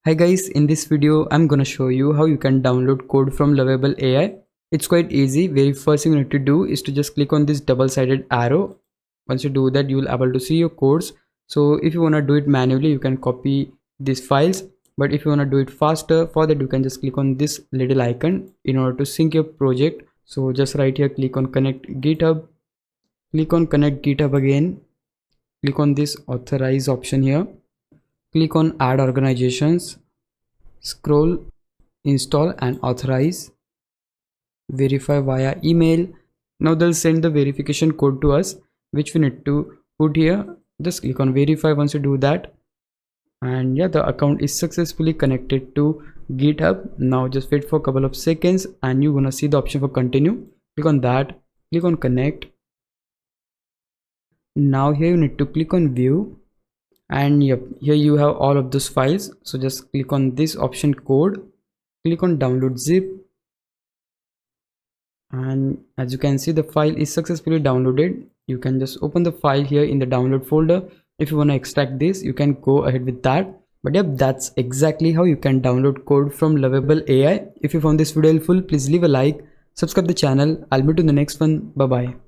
Hi guys, in this video I'm gonna show you how you can download code from Lovable AI. It's quite easy. Very first thing you need to do is to just click on this double-sided arrow. Once you do that, you will able to see your codes. So if you wanna do it manually, you can copy these files. But if you wanna do it faster, for that you can just click on this little icon in order to sync your project. So just right here, click on Connect GitHub. Click on Connect GitHub again. Click on this Authorize option here. Click on Add Organizations. Scroll, install and authorize, verify via email. Now they'll send the verification code to us, which we need to put here. Just click on verify. Once you do that, and yeah, the account is successfully connected to GitHub. Now just wait for a couple of seconds and you're gonna see the option for continue. Click on that, click on connect. Now here you need to click on view, and yep, here you have all of those files. So just click on this option code, click on download zip, and as you can see the file is successfully downloaded. You can just open the file here in the download folder. If you want to extract this, you can go ahead with that. But yep, that's exactly how you can download code from Lovable AI. If you found this video helpful, please leave a like, subscribe the channel. I'll meet you in the next one. Bye bye.